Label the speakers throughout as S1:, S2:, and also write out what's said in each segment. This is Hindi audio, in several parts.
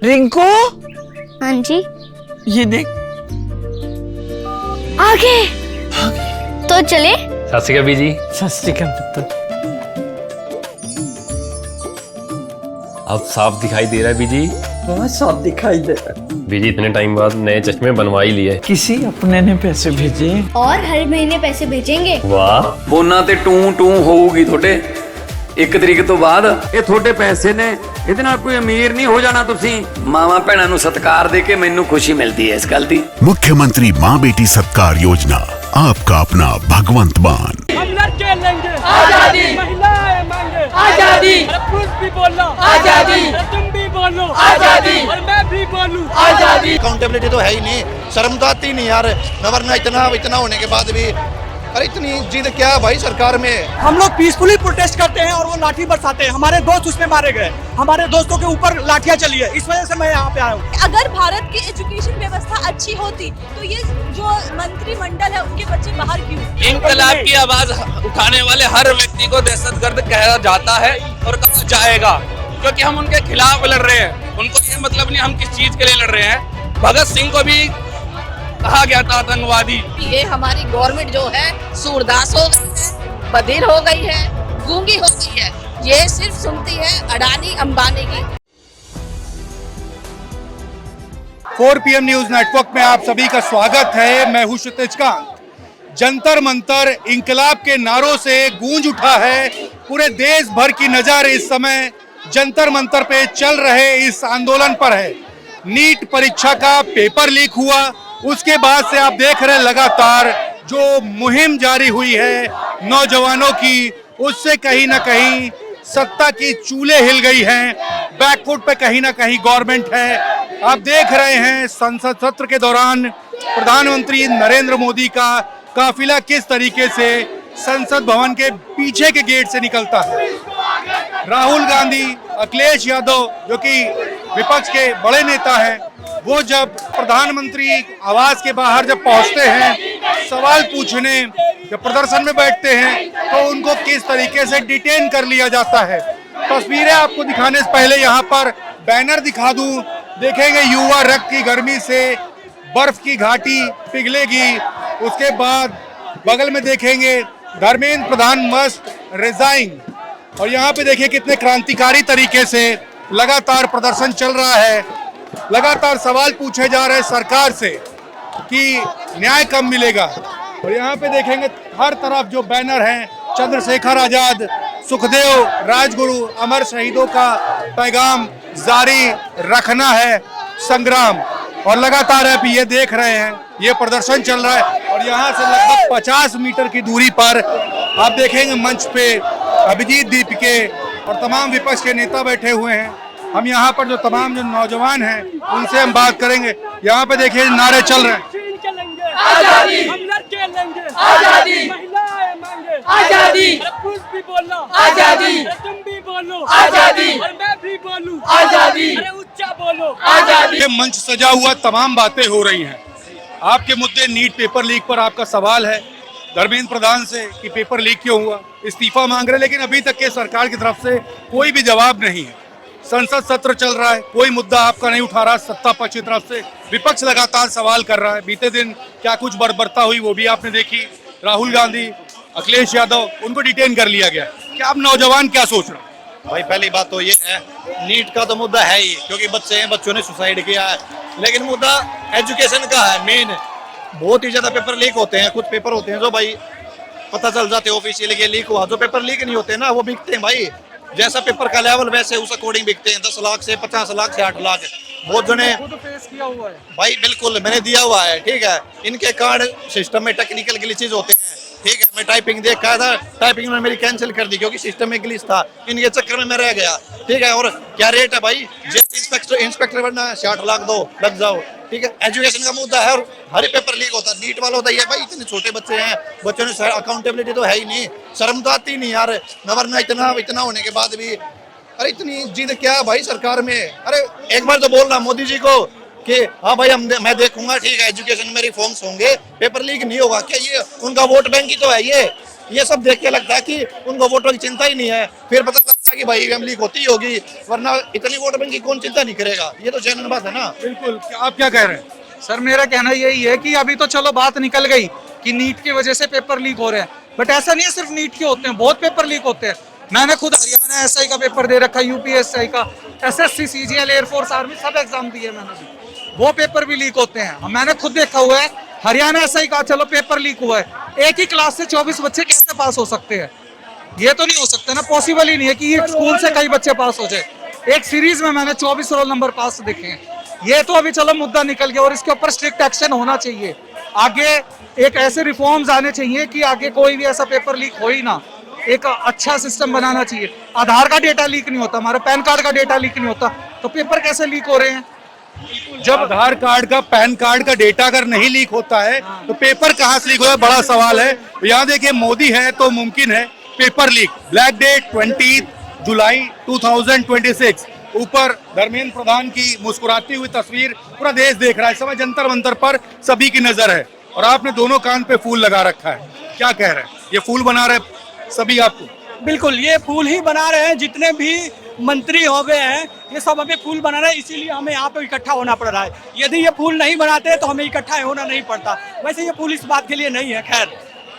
S1: रिंकू,
S2: हाँ जी,
S1: ये देख।
S2: आगे तो चले।
S3: सत श्री अकाल बीजी।
S1: सत श्री अकाल पुत्र।
S3: अब साफ दिखाई दे रहा है बीजी।
S1: बहुत साफ दिखाई दे रहा है।
S3: बीजी इतने टाइम बाद नए चश्मे बनवा ही लिए।
S1: किसी अपने ने पैसे भेजे
S2: और हर महीने पैसे भेजेंगे।
S3: वाह।
S4: ਫੋਨਾਂ ਤੇ ਟੂ ਟੂ ਹੋਊਗੀ ਤੁਹਾਡੇ 1 ਤਰੀਕ ਤੋਂ ਬਾਅਦ। ਇਹ ਤੁਹਾਡੇ ਪੈਸੇ ਨੇ, ਇਹਦੇ ਨਾਲ ਕੋਈ ਅਮੀਰ ਨਹੀਂ ਹੋ ਜਾਣਾ ਤੁਸੀਂ। ਮਾਵਾਂ ਭੈਣਾਂ ਨੂੰ ਸਤਿਕਾਰ ਦੇ ਕੇ ਮੈਨੂੰ ਖੁਸ਼ੀ ਮਿਲਦੀ ਹੈ ਇਸ ਗੱਲ ਦੀ।
S5: मुख्यमंत्री माँ बेटी सत्कार योजना, आपका अपना भगवंत मान।
S6: हम लड़के लेंगे आजादी, महिलाएं मांगे आजादी, पुरुष भी बोलो आजादी, तुम भी बोलो आजादी, और मैं भी बोलूं आजादी।
S7: अकाउंटेबिलिटी तो है ही नहीं, शर्म तो आती नहीं यार। वरना इतना होने के बाद भी अरे इतनी जिद क्या है भाई सरकार में।
S6: हम लोग पीसफुली प्रोटेस्ट करते हैं और वो लाठी बरसाते हैं। हमारे दोस्त उसमें मारे गए, हमारे दोस्तों के ऊपर लाठियां चली है, इस वजह से मैं यहाँ पे आया हूँ।
S8: अगर भारत की एजुकेशन व्यवस्था अच्छी होती तो ये जो मंत्रिमंडल है उनके बच्चे बाहर क्यों?
S9: इंकलाब की आवाज उठाने वाले हर व्यक्ति को दहशतगर्द कहा जाता है और कहा जाएगा, क्योंकि हम उनके खिलाफ लड़ रहे हैं। उनको ये मतलब नहीं हम किस चीज के लिए लड़ रहे हैं। भगत सिंह को भी कहा गया था आतंकवादी।
S8: ये हमारी गवर्नमेंट जो है सूरदास हो गई है, बधिर हो गई है, गूंगी हो गई है। ये सिर्फ सुनती है अडानी अंबानी की।
S7: 4 PM न्यूज नेटवर्क में आप सभी का स्वागत है। मैं हूं क्षितिज कांत। जंतर मंतर इंकलाब के नारों से गूंज उठा है। पूरे देश भर की नजर इस समय जंतर मंतर पे चल रहे इस आंदोलन पर है। नीट परीक्षा का पेपर लीक हुआ, उसके बाद से आप देख रहे हैं लगातार जो मुहिम जारी हुई है नौजवानों की, उससे कहीं ना कहीं सत्ता की चूल्हे हिल गई हैं। बैकफुट पे कहीं ना कहीं गवर्नमेंट है। आप देख रहे हैं संसद सत्र के दौरान प्रधानमंत्री नरेंद्र मोदी का काफिला किस तरीके से संसद भवन के पीछे के गेट से निकलता है। राहुल गांधी, अखिलेश यादव जो कि विपक्ष के बड़े नेता हैं, वो जब प्रधानमंत्री आवास के बाहर जब पहुंचते हैं सवाल पूछने, जब प्रदर्शन में बैठते हैं तो उनको किस तरीके से डिटेन कर लिया जाता है। तस्वीरें आपको दिखाने से पहले यहाँ पर बैनर दिखा दूं। देखेंगे युवा रक्त की गर्मी से बर्फ की घाटी पिघलेगी। उसके बाद बगल में देखेंगे धर्मेंद्र प्रधान मस्ट रिजाइन। और यहाँ पे देखिए कितने क्रांतिकारी तरीके से लगातार प्रदर्शन चल रहा है। लगातार सवाल पूछे जा रहे हैं सरकार से कि न्याय कब मिलेगा। और यहाँ पे देखेंगे हर तरफ जो बैनर हैं, चंद्रशेखर आजाद, सुखदेव, राजगुरु, अमर शहीदों का पैगाम जारी रखना है संग्राम। और लगातार आप ये देख रहे हैं ये प्रदर्शन चल रहा है। और यहाँ से लगभग 50 मीटर की दूरी पर आप देखेंगे मंच पे अभिजीत दीपके और तमाम विपक्ष के नेता बैठे हुए हैं। हम यहाँ पर जो तमाम जो नौजवान हैं उनसे हम बात करेंगे। यहाँ पे देखिए नारे चल रहे हैं
S6: आजादी, हम लड़के लेंगे आजादी, महिलाएं मांगे आजादी, पुरुष भी बोलो आजादी, तुम भी बोलो आजादी, और मैं भी बोलूं आजादी, अरे उच्चा बोलो आजादी।
S7: ये मंच सजा हुआ, तमाम बातें हो रही हैं। आपके मुद्दे नीट पेपर लीक पर आपका सवाल है धर्मेंद्र प्रधान से कि पेपर लीक क्यों हुआ, इस्तीफा मांग रहे, लेकिन अभी तक के सरकार की तरफ से कोई भी जवाब नहीं है। संसद सत्र चल रहा है, कोई मुद्दा आपका नहीं उठा रहा सत्ता पक्ष की तरफ से। विपक्ष लगातार सवाल कर रहा है। बीते दिन क्या कुछ बर्बरता हुई वो भी आपने देखी। राहुल गांधी, अखिलेश यादव, उनको डिटेन कर लिया गया। क्या आप नौजवान क्या सोच रहे हैं?
S10: भाई पहली बात तो ये है नीट का तो मुद्दा है ही, क्योंकि बच्चे हैं, बच्चों ने सुसाइड किया है। लेकिन मुद्दा एजुकेशन का है मेन। बहुत ही ज्यादा पेपर लीक होते हैं। कुछ पेपर होते हैं जो भाई पता चल जाते हैं ऑफिशियल के लीक हुआ। जो पेपर लीक नहीं होते ना वो बिकते हैं भाई। जैसा पेपर का लेवल वैसे उस अकॉर्डिंग बिकते हैं। 10 लाख से 50 लाख से 8 लाख। बहुत जने
S6: फेस किया हुआ है
S10: भाई, बिल्कुल मैंने दिया हुआ है। ठीक है, इनके कार्ड सिस्टम में टेक्निकल ग्लिचेज होते हैं। ठीक है, मैं टाइपिंग देख रहा था, टाइपिंग में मेरी कैंसिल कर दी क्योंकि सिस्टम में ग्लिच था। इनके चक्कर में मैं रह गया। ठीक है, और क्या रेट है भाई, जैसे इंस्पेक्टर बनना 60 लाख दो लग जाओ। ठीक है, एजुकेशन का मुद्दा है और हर पेपर लीक होता है। नीट वाला होता है भाई, इतने छोटे बच्चे हैं, बच्चों ने अकाउंटेबिलिटी तो है ही नहीं, शर्म तो आती नहीं यार। वरना इतना होने के बाद भी अरे इतनी जिद क्या है भाई सरकार में। अरे एक बार तो बोलना मोदी जी को कि हाँ भाई मैं देखूंगा, ठीक है एजुकेशन में रिफॉर्म्स होंगे, पेपर लीक नहीं होगा। क्या ये उनका वोट बैंक ही तो है। ये सब देख के लगता है कि उनको वोटों की चिंता ही नहीं है। फिर पता लगता है कि भाई ईवीएम लीक होती ही होगी, वरना इतनी वोट बैंक की कौन चिंता नहीं करेगा, ये तो जेन्युइन बात है ना।
S7: बिल्कुल, आप क्या कह रहे हैं?
S11: सर मेरा कहना यही है कि अभी तो चलो बात निकल गई कि नीट की वजह से पेपर लीक हो रहे हैं, बट ऐसा नहीं है सिर्फ नीट के होते हैं, बहुत पेपर लीक होते हैं। मैंने खुद हरियाणा एसआई का पेपर दे रखा, यूपीएसआई का, एसएससी, सीजीएल, एयरफोर्स, आर्मी, सब एग्जाम दिए मैंने भी, वो पेपर भी लीक होते हैं। मैंने खुद देखा हुआ है, हरियाणा एसआई का चलो पेपर लीक हुआ है, एक ही क्लास से 24 बच्चे कैसे पास हो सकते हैं? ये तो नहीं हो सकता ना, पॉसिबल ही नहीं है कि एक स्कूल से कई बच्चे पास हो जाए। एक सीरीज में मैंने 24 रोल नंबर पास देखे हैं। ये तो अभी चलो मुद्दा निकल गया और इसके ऊपर स्ट्रिक्ट एक्शन होना चाहिए। आगे एक ऐसे रिफॉर्म्स आने चाहिए कि आगे कोई भी ऐसा पेपर लीक हो ही ना। एक अच्छा सिस्टम बनाना चाहिए। आधार का डेटा लीक नहीं होता, हमारे पैन कार्ड का डेटा लीक नहीं होता, तो पेपर कैसे लीक हो रहे हैं?
S7: जब आधार कार्ड का, पैन कार्ड का डेटा अगर नहीं लीक होता है तो पेपर कहाँ से लीक होता है, बड़ा सवाल है। यहाँ देखिए मोदी है तो मुमकिन है पेपर लीक। ब्लैक डेट 20 जुलाई 2026, ऊपर धर्मेंद्र प्रधान की मुस्कुराती हुई तस्वीर पूरा देश देख रहा है। इस समय जंतर मंतर पर सभी की नजर है और आपने दोनों कान पे फूल लगा रखा है, क्या कह रहे हैं? ये फूल बना रहे सभी आपको?
S6: बिल्कुल, ये फूल ही बना रहे हैं, जितने भी मंत्री हो गए हैं ये सब हमें फूल बना रहे हैं, इसीलिए हमें यहाँ पे इकट्ठा होना पड़ रहा है। यदि ये फूल नहीं बनाते तो हमें इकट्ठा होना नहीं पड़ता। वैसे ये फूल इस बात के लिए नहीं है। खैर,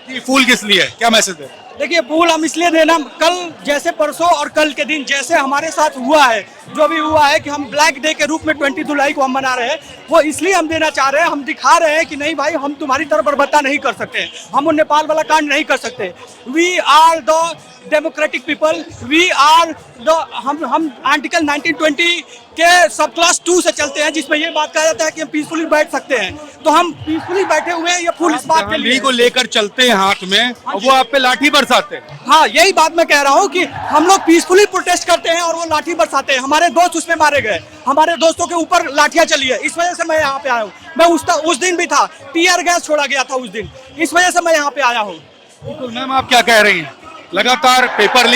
S7: ये फूल किस लिए है, क्या मैसेज है?
S6: देखिए, फूल हम इसलिए देना, कल जैसे परसों और कल के दिन जैसे हमारे साथ हुआ है, जो भी हुआ है कि हम ब्लैक डे के रूप में 20 जुलाई को हम मना रहे हैं, वो इसलिए हम देना चाह रहे हैं। हम दिखा रहे हैं कि नहीं भाई, हम तुम्हारी तरफ बर्बरता नहीं कर सकते, हम वो नेपाल वाला कांड नहीं कर सकते। We are the democratic people, we are the, हम आर्टिकल 1920 के सब क्लास 2 से चलते हैं, जिसमें ये बात कहा जाता है कि हम पीसफुली बैठ सकते हैं, तो हम पीसफुली बैठे हुए हैं। ये फूल इस बात के लिए
S7: को लेकर चलते हैं हाथ में और वो आप पे लाठी बरसाते हैं।
S6: हाँ, यही बात मैं कह रहा हूँ कि हम लोग पीसफुली प्रोटेस्ट करते हैं और वो लाठी बरसाते हैं। हमारे दोस्त उसमें मारे गए, हमारे दोस्तों के ऊपर लाठियां चली है, इस वजह से मैं यहाँ पे आया हूँ। मैं उस दिन भी था, टीयर गैस छोड़ा गया था उस दिन, इस वजह से मैं यहाँ पे आया हूँ।
S7: बिल्कुल मैम, आप क्या कह रही हैं? लगातार पेपर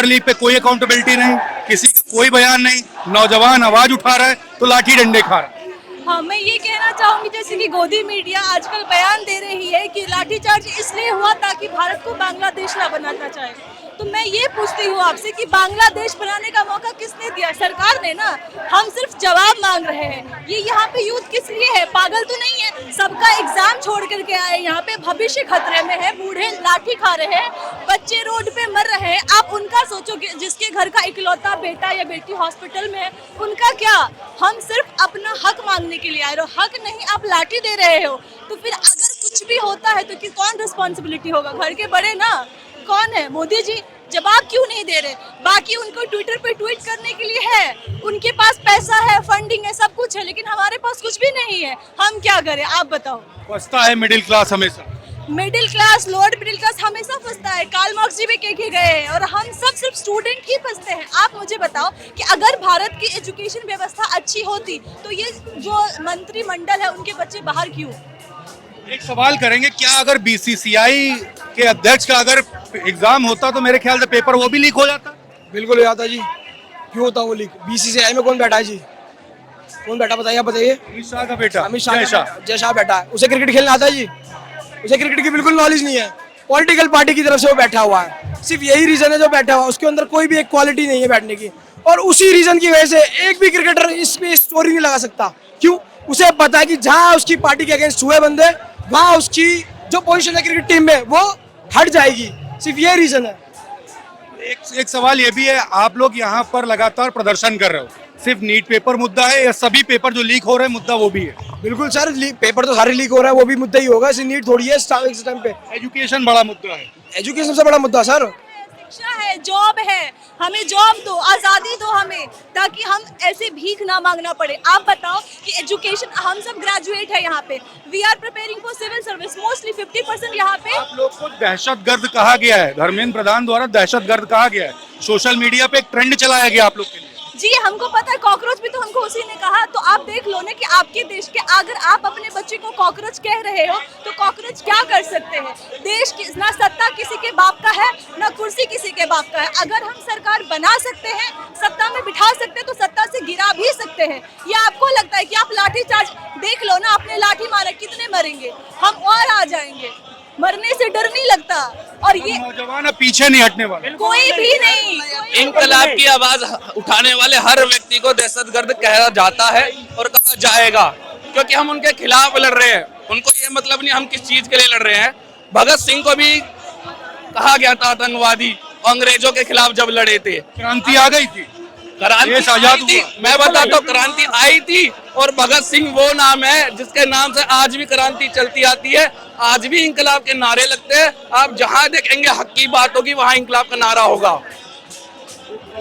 S7: लीक पे कोई अकाउंटेबिलिटी नहीं, किसी का कोई बयान नहीं, नौजवान आवाज उठा रहा है तो लाठी डंडे खा रहा है।
S12: हाँ, मैं ये कहना चाहूंगी, जैसे कि गोदी मीडिया आजकल बयान दे रही है कि लाठीचार्ज इसलिए हुआ ताकि भारत को बांग्लादेश ना बनाना चाहे, तो मैं ये पूछती हूँ आपसे कि बांग्लादेश बनाने का मौका किसने दिया? सरकार ने ना। हम सिर्फ जवाब मांग रहे हैं। ये यहाँ पे यूथ किस लिए है? पागल तो नहीं है? सबका एग्जाम छोड़ करके आए, यहाँ पे भविष्य खतरे में है, बूढ़े लाठी खा रहे हैं, बच्चे रोड पे मर रहे हैं। आप उनका सोचो कि जिसके घर का इकलौता बेटा या बेटी हॉस्पिटल में है, उनका क्या? हम सिर्फ अपना हक मांगने के लिए आए हो, हक नहीं आप लाठी दे रहे हो। तो फिर अगर कुछ भी होता है तो कौन रिस्पॉन्सिबिलिटी होगा? घर के बड़े ना, कौन है? मोदी जी जवाब क्यों नहीं दे रहे? बाकी उनको ट्विटर पे ट्वीट करने के लिए है, उनके पास पैसा है, फंडिंग है, सब कुछ है, लेकिन हमारे पास कुछ भी नहीं है। हम क्या करें, आप बताओ?
S7: फंसता है मिडिल क्लास हमेशा,
S12: middle class, lower middle class हमेशा फंसता है। कार्ल मार्क्स जी भी कह के गए हैं और हम सब सिर्फ स्टूडेंट ही फंसते हैं। आप मुझे बताओ कि अगर भारत की एजुकेशन व्यवस्था अच्छी होती तो ये जो मंत्रिमंडल है उनके बच्चे बाहर क्यों?
S7: एक सवाल करेंगे, क्या अगर बीसीसीआई के अध्यक्ष का अगर एग्जाम होता तो मेरे ख्याल से पेपर वो भी लीक हो जाता?
S6: बिल्कुल हो जाता जी। क्यों होता वो लीक? बीसीसीआई में कौन बैठा है जी? कौन बैठा बताइए, आप बताइए।
S7: अमित शाह का बेटा,
S6: अमित शाह जय शाह बैठा है। उसे क्रिकेट खेलना आता है जी? उसे क्रिकेट की बिल्कुल नॉलेज नहीं है। पॉलिटिकल पार्टी की तरफ से वो बैठा हुआ है, सिर्फ यही रीजन है जो बैठा हुआ है, उसके अंदर कोई भी एक क्वालिटी नहीं है बैठने की। और उसी रीजन की वजह से एक भी क्रिकेटर इसमें स्टोरी नहीं लगा सकता। क्यों? उसे पता है कि जहाँ उसकी पार्टी के अगेंस्ट हुए बंदे, वहाँ उसकी जो पोजीशन है क्रिकेट टीम में वो हट जाएगी। सिर्फ ये रीजन है।
S7: एक सवाल ये भी है, आप लोग यहाँ पर लगातार प्रदर्शन कर रहे हो, सिर्फ नीट पेपर मुद्दा है या सभी पेपर जो लीक हो रहे हैं मुद्दा वो भी है?
S6: बिल्कुल सर, पेपर तो सारे लीक हो रहा है, वो भी मुद्दा ही होगा, सिर्फ नीट थोड़ी है इस टाइम पे।
S7: एजुकेशन बड़ा मुद्दा है।
S6: एजुकेशन सबसे बड़ा मुद्दा सर।
S12: शिक्षा है, जॉब है, हमें जॉब दो, आज़ादी दो हमें, ताकि हम ऐसे भीख ना मांगना पड़े। आप बताओ कि एजुकेशन, हम सब ग्रेजुएट है यहाँ पे, we are preparing for civil service, mostly 50% यहाँ पे।
S7: आप लोग को दहशतगर्द कहा गया है, धर्मेंद्र प्रधान द्वारा दहशतगर्द कहा गया है, सोशल मीडिया पे एक ट्रेंड चलाया गया आप लोग के लिए।
S12: जी, हमको पता है, कॉकरोच भी तो हमको उसी ने कहा। तो आप देख लो ना कि आपके देश के, अगर आप अपने बच्चे को कॉकरोच कह रहे हो तो कॉकरोच क्या कर सकते हैं? देश की ना सत्ता किसी के बाप का है, ना कुर्सी किसी के बाप का है। अगर हम सरकार बना सकते हैं, सत्ता में बिठा सकते हैं, तो सत्ता से गिरा भी सकते हैं। या आपको लगता है कि आप लाठीचार्ज देख लो ना, आपने लाठी मारा, कितने मरेंगे? हम और आ जाएंगे। मरने से डर नहीं लगता। और ये
S7: नौजवान अब पीछे नहीं हटने वाले,
S12: कोई भी नहीं।
S9: इंकलाब की आवाज उठाने वाले हर व्यक्ति को दहशतगर्द कहा जाता है और कहा जाएगा, क्योंकि हम उनके खिलाफ लड़ रहे हैं। उनको ये मतलब नहीं हम किस चीज के लिए लड़ रहे हैं। भगत सिंह को भी कहा गया था आतंकवादी, अंग्रेजों के खिलाफ जब लड़े थे।
S7: क्रांति आ गई थी,
S9: क्रांति आई थी, मैं बताता हूँ, क्रांति आई थी। और भगत सिंह वो नाम है जिसके नाम से आज भी क्रांति चलती आती है, आज भी इंकलाब के नारे लगते हैं। आप जहाँ देखेंगे हक की बात होगी, वहाँ इंकलाब का नारा होगा।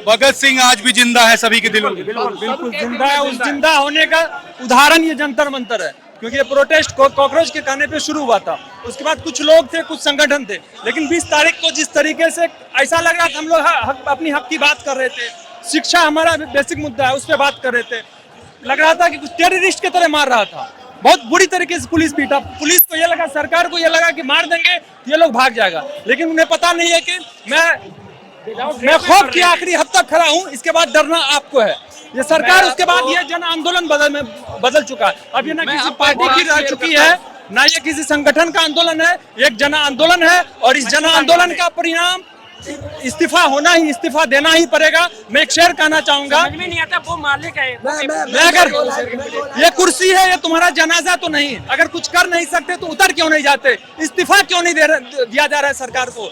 S7: भगत सिंह आज भी जिंदा है सभी के दिलों में।
S13: बिल्कुल जिंदा है। उस जिंदा होने का उदाहरण ये जंतर मंतर है, क्योंकि ये प्रोटेस्ट कॉकरोच के कहने पे शुरू हुआ था। उसके बाद कुछ लोग थे, कुछ संगठन थे, लेकिन 20 तारीख को जिस तरीके से ऐसा लग रहा था हम लोग अपनी हक की बात कर रहे थे, शिक्षा हमारा बेसिक मुद्दा है, उस पर बात कर रहे थे, लग रहा था कि कुछ टेररिस्ट की तरह मार रहा था। बहुत बुरी तरीके से पुलिस पीटा। पुलिस को ये लगा, सरकार को ये लगा कि मार देंगे ये लोग भाग जाएगा, लेकिन उन्हें पता नहीं है कि मैं खौफ की आखिरी हद तक खड़ा हूँ, इसके बाद डरना आपको है। ये सरकार, उसके बाद ये जन आंदोलन बदल चुका है। अब ये ना किसी पार्टी की रह चुकी है, ना ये किसी संगठन का आंदोलन है, एक जन आंदोलन है। और इस जन आंदोलन का परिणाम इस्तीफा होना ही, इस्तीफा देना ही पड़ेगा। मैं एक शेर कहना चाहूंगा,
S6: नहीं आता वो मालिक है।
S13: मैं अगर ये कुर्सी है, ये तुम्हारा जनाजा तो नहीं। अगर कुछ कर नहीं सकते तो उतर क्यों नहीं जाते? इस्तीफा क्यों नहीं दिया जा रहा है सरकार को?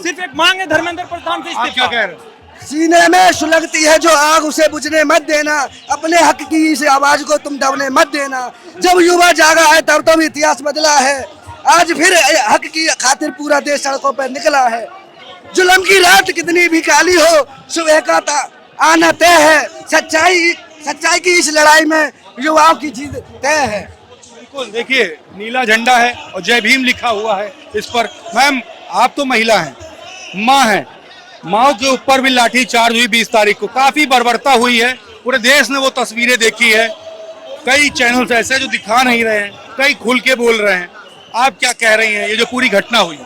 S13: सिर्फ एक मांग है धर्मेंद्र प्रधान से इस्तीफा।
S7: क्या कह रहे?
S14: सीने में सुलगती है जो आग उसे बुझने मत देना, अपने हक की इस आवाज को तुम दबने मत देना। जब युवा जागा है तब तो इतिहास बदला है, आज फिर हक की खातिर पूरा देश सड़कों पर निकला है। जुल्म की रात कितनी भी काली हो, सुबह का आना तय है। सच्चाई की इस लड़ाई में युवाओं की जीत तय है।
S7: बिल्कुल, देखिए नीला झंडा है और जय भीम लिखा हुआ है इस पर। मैम, आप तो महिला हैं, माँ हैं, माओ के ऊपर भी लाठी चार्ज हुई 20 तारीख को, काफी बर्बरता हुई है। पूरे देश ने वो तस्वीरें देखी है। कई चैनल्स ऐसे जो दिखा नहीं रहे हैं, कई खुल के बोल रहे हैं। आप क्या कह रही हैं ये जो पूरी घटना हुई?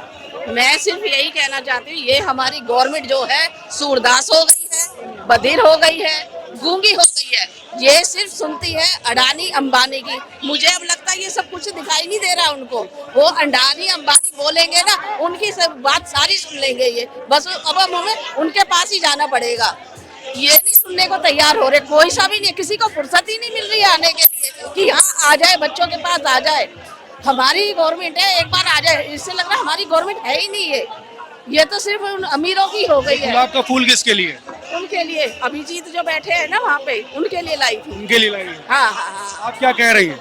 S8: मैं सिर्फ यही कहना चाहती हूँ, ये हमारी गवर्नमेंट जो है सूरदास हो गई है, बधिर हो गई है, गूंगी हो गई है। ये सिर्फ सुनती है अडानी अंबानी की। मुझे अब लगता है ये सब कुछ दिखाई नहीं दे रहा उनको। वो अडानी अंबानी बोलेंगे ना, उनकी सब बात सारी सुन लेंगे ये। बस अब हमें उनके पास ही जाना पड़ेगा। ये नहीं सुनने को तैयार हो रहे, कोई सा भी नहीं, किसी को फुर्सत ही नहीं मिल रही है आने के लिए कि यहाँ आ जाए, बच्चों के पास आ जाए। हमारी गवर्नमेंट है, एक बार आ जाए। इससे लग रहा है हमारी गवर्नमेंट है ही नहीं है, ये तो सिर्फ उन अमीरों की हो गई है।
S7: गुलाब का फूल किसके लिए?
S8: उनके लिए, अभिजीत जो बैठे हैं ना वहाँ पे, उनके लिए लाई थी।
S7: उनके लिए लाई है।
S8: हाँ हाँ हाँ।
S7: आप क्या कह रही हैं?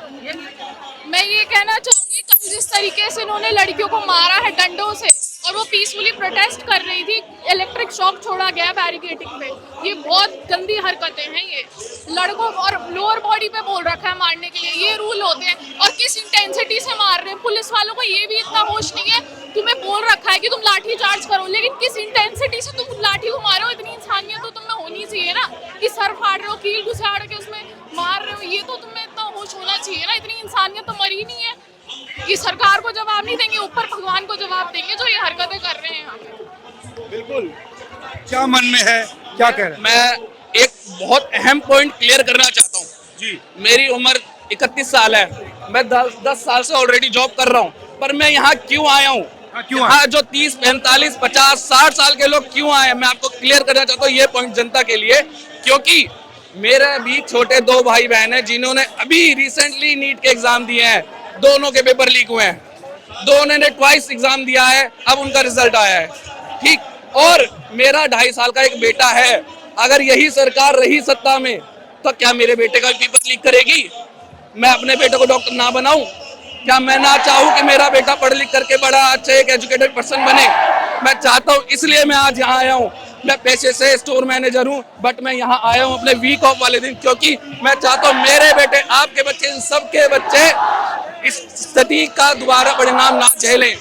S12: मैं ये कहना चाहूंगी, कल जिस तरीके से इन्होंने लड़कियों को मारा है डंडों से और वो पीसफुली प्रोटेस्ट कर रही थी, इलेक्ट्रिक शॉक छोड़ा गया बैरिकेडिंग में, ये बहुत गंदी हरकतें हैं। ये लड़कों और लोअर बॉडी पे बोल रखा है मारने के लिए, ये रूल होते हैं। और किस इंटेंसिटी से मार रहे हैं, पुलिस वालों को ये भी इतना होश नहीं है। तुम्हें बोल रखा है कि तुम लाठी चार्ज करो, लेकिन किस इंटेंसिटी से तुम लाठी को मारो, इतनी इंसानियत तो तुम्हें होनी चाहिए ना कि सर फाड़ रहे हो, कील घुसाड़ के उसमें मार रहे हो, ये तो तुम्हें इतना होश होना चाहिए ना। इतनी इंसानियत तो मरी नहीं है कि सरकार को जवाब नहीं देंगे, ऊपर भगवान को जवाब देंगे जो ये हरकतें कर रहे हैं यहाँ पे।
S7: बिल्कुल, क्या मन में है, क्या कह रहे हैं?
S9: मैं एक बहुत अहम पॉइंट क्लियर करना चाहता हूँ जी। मेरी उम्र 31 साल है, मैं 10 साल से ऑलरेडी जॉब कर रहा हूँ, पर मैं यहाँ क्यों आया हूँ? यहाँ जो 30, 45, 50, 60 साल के लोग क्यों आए, मैं आपको क्लियर करना चाहता हूँ ये पॉइंट जनता के लिए। क्योंकि मेरे भी छोटे 2 भाई बहन हैं जिन्होंने अभी रिसेंटली नीट के एग्जाम दिए हैं, दोनों के पेपर लीक हुए हैं, दोनों ने ट्वाइस एग्जाम दिया है, अब उनका रिजल्ट आया है, ठीक। और मेरा 2.5 साल का एक बेटा है, अगर यही सरकार रही सत्ता में तो क्या मेरे बेटे का पेपर लीक करेगी? मैं अपने बेटे को डॉक्टर ना बनाऊं? क्या मैं ना चाहूं कि मेरा बेटा पढ़ लिख करके बड़ा अच्छा एक एजुकेटेड पर्सन बने? मैं चाहता हूं, इसलिए मैं आज यहाँ आया हूँ। मैं पेशे से स्टोर मैनेजर हूँ, बट मैं यहाँ आया हूँ अपने वीक ऑफ वाले दिन, क्योंकि मैं चाहता हूँ मेरे बेटे, आपके बच्चे, इन सबके बच्चे इस स्थिति का दोबारा परिणाम ना झेलें।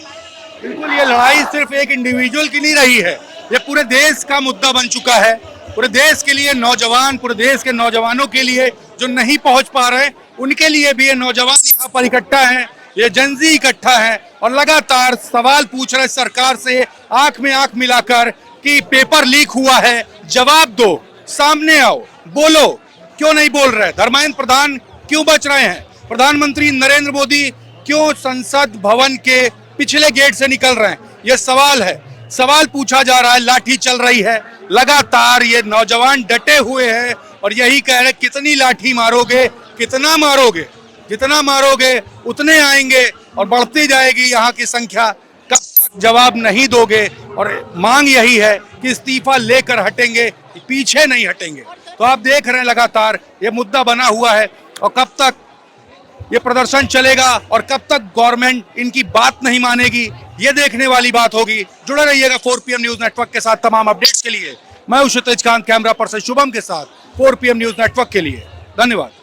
S7: बिल्कुल, ये लड़ाई सिर्फ एक इंडिविजुअल की नहीं रही है, ये पूरे देश का मुद्दा बन चुका है। पूरे देश के लिए नौजवान, पूरे देश के नौजवानों के लिए जो नहीं पहुंच पा रहे, उनके लिए भी ये नौजवान यहाँ पर इकट्ठा है, ये जनजी इकट्ठा है और लगातार सवाल पूछ रहे सरकार से, आंख में आंख मिलाकर कि पेपर लीक हुआ है, जवाब दो, सामने आओ, बोलो। क्यों नहीं बोल रहे? धर्मेंद्र प्रधान क्यों बच रहे हैं? प्रधानमंत्री नरेंद्र मोदी क्यों संसद भवन के पिछले गेट से निकल रहे हैं? ये सवाल है, सवाल पूछा जा रहा है। लाठी चल रही है लगातार, ये नौजवान डटे हुए हैं और यही कह रहे कितनी लाठी मारोगे, कितना मारोगे, जितना मारोगे उतने आएंगे और बढ़ती जाएगी यहाँ की संख्या। कब तक जवाब नहीं दोगे? और मांग यही है कि इस्तीफा लेकर हटेंगे, पीछे नहीं हटेंगे। तो आप देख रहे हैं लगातार ये मुद्दा बना हुआ है और कब तक ये प्रदर्शन चलेगा और कब तक गवर्नमेंट इनकी बात नहीं मानेगी, ये देखने वाली बात होगी। जुड़े रहिएगा 4 PM न्यूज नेटवर्क के साथ तमाम अपडेट्स के लिए। मैं हूं क्षितिज कांत, कैमरा पर्सन शुभम के साथ 4 PM न्यूज नेटवर्क के लिए। धन्यवाद।